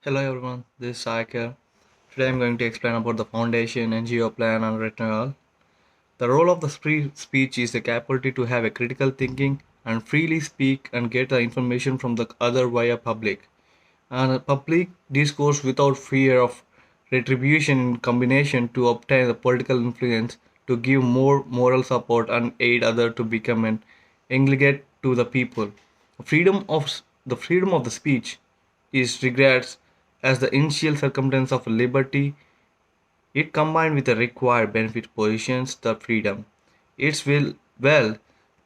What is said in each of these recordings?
Hello everyone, this is Saikar. Today I'm going to explain about the foundation, NGO plan and renewal. The role of the free speech is the capability to have a critical thinking and freely speak and get the information from the other via public. And a public discourse without fear of retribution in combination to obtain the political influence to give more moral support and aid others to become an aggregate to the people. The freedom of the speech is regards as the initial circumstance of liberty. It combined with the required benefit positions the freedom. It's well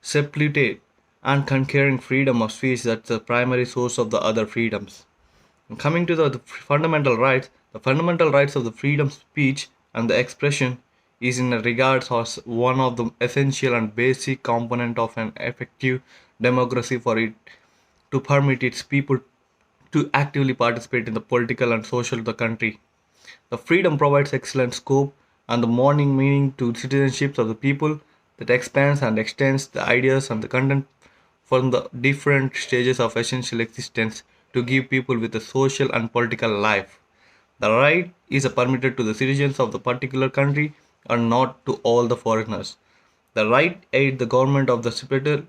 separated and concurring freedom of speech that's the primary source of the other freedoms. And coming to the fundamental rights, the fundamental rights of the freedom of speech and the expression is in regards as one of the essential and basic component of an effective democracy for it to permit its people to actively participate in the political and social of the country. The freedom provides excellent scope and the morning meaning to citizenships of the people that expands and extends the ideas and the content from the different stages of essential existence to give people with a social and political life. The right is permitted to the citizens of the particular country and not to all the foreigners. The right aid the government of the capital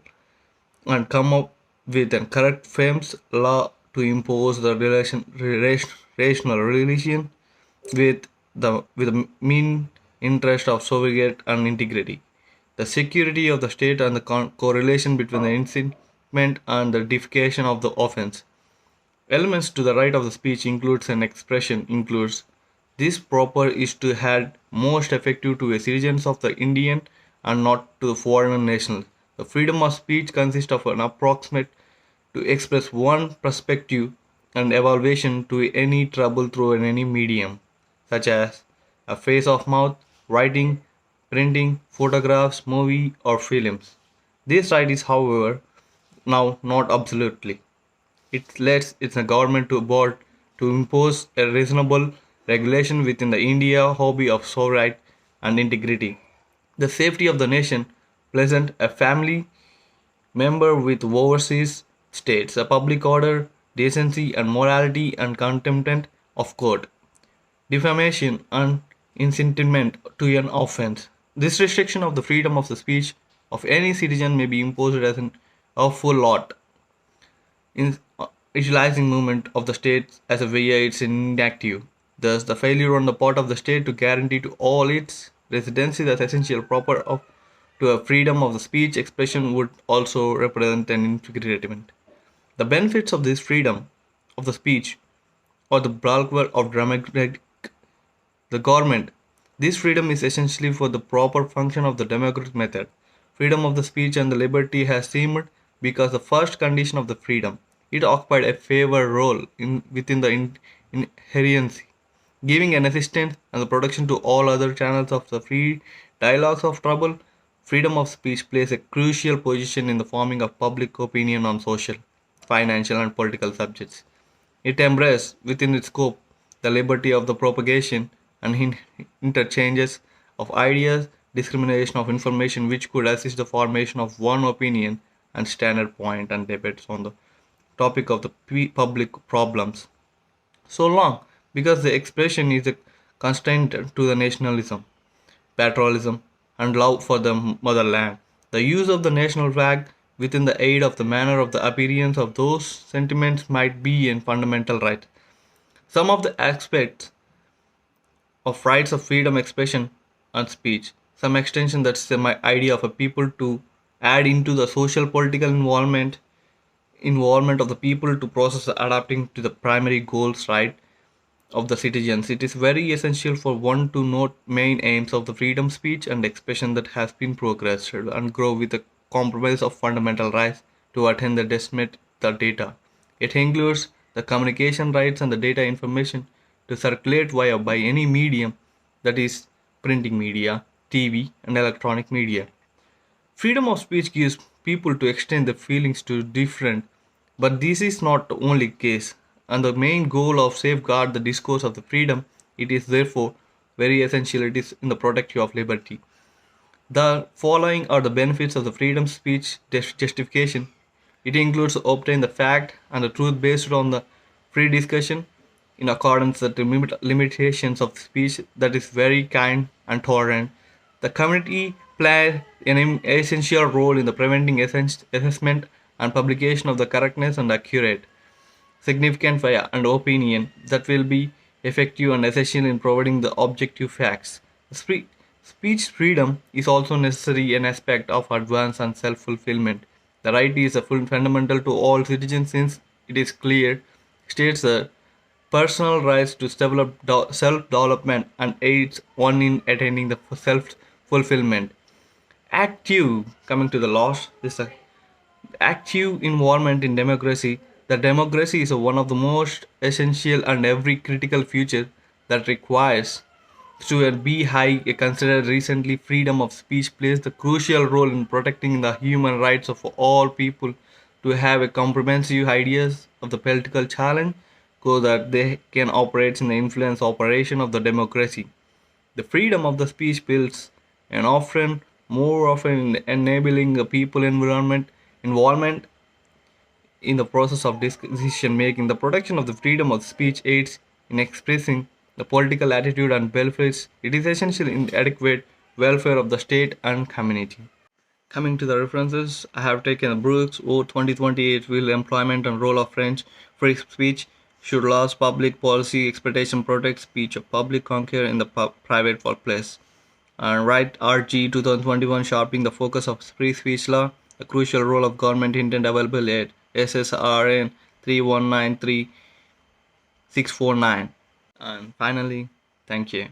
and come up with a correct Fame's law to impose the rational religion with the mean interest of sovereignty and integrity. The security of the state and the correlation between the incitement and the deification of the offense. Elements to the right of the speech includes an expression includes this proper is to had most effective to the citizens of the Indian and not to the foreign nationals. The freedom of speech consists of an approximate to express one perspective and evaluation to any trouble through any medium, such as a face of mouth, writing, printing, photographs, movie, or films. This right is, however, now not absolutely. It lets its government to board to impose a reasonable regulation within the India hobby of sovereignty and integrity. The safety of the nation present a family member with overseas states, a public order, decency and morality and contempt of court, defamation and incitement to an offense. This restriction of the freedom of the speech of any citizen may be imposed as an awful lot in utilizing movement of the state as a way it's inactive. Thus, the failure on the part of the state to guarantee to all its residency the essential proper of to a freedom of the speech expression would also represent an infringement. The benefits of this freedom of the speech or the bulwark of democratic the government. This freedom is essentially for the proper function of the democratic method. Freedom of the speech and the liberty has seemed because the first condition of the freedom. It occupied a favored role within the inherency, giving an assistance and the protection to all other channels of the free dialogues of trouble. Freedom of speech plays a crucial position in the forming of public opinion on social, financial, and political subjects. It embraces within its scope the liberty of the propagation and interchanges of ideas, discrimination of information which could assist the formation of one opinion and standard point and debates on the topic of the public problems. So long because the expression is a constraint to the nationalism, patriotism, and love for the motherland. The use of the national flag within the aid of the manner of the appearance of those sentiments might be a fundamental right. Some of the aspects of rights of freedom expression and speech, some extension that's my idea of a people to add into the social political involvement of the people to process adapting to the primary goals right of the citizens. It is very essential for one to note main aims of the freedom speech and expression that has been progressed and grow with the compromise of fundamental rights to attain the disseminate the data. It includes the communication rights and the data information to circulate via by any medium, that is printing media, TV and electronic media. Freedom of speech gives people to extend their feelings to different, but this is not the only case. And the main goal of safeguard the discourse of the freedom, it is therefore very essential. It is in the protection of liberty. The following are the benefits of the freedom speech justification. It includes obtain the fact and the truth based on the free discussion, in accordance with the limitations of speech that is very kind and tolerant. The community played an essential role in the preventing assessment and publication of the correctness and accurate, significant and opinion that will be effective and essential in providing the objective facts. Speech freedom is also necessary an aspect of advance and self-fulfillment. The right is a fundamental to all citizens since it is clear, states the personal rights to develop self-development and aids one in attaining the self-fulfillment. Active, coming to the laws, this active involvement in democracy. The democracy is one of the most essential and every critical feature that requires to be high considered recently freedom of speech plays the crucial role in protecting the human rights of all people to have a comprehensive ideas of the political challenge so that they can operate in the influence operation of the democracy. The freedom of the speech builds and often more often enabling the people environment involvement in the process of decision making. The protection of the freedom of speech aids in expressing the political attitude and benefits. It is essential in the adequate welfare of the state and community. Coming to the references, I have taken Brooks, O 2028 Will Employment and Role of French Free Speech. Should laws, public policy, expectation protect speech of public conquer in the private workplace? And Wright RG 2021 Sharpening the Focus of Free Speech Law, the crucial role of government intent available at SSRN 3193649. And finally, thank you.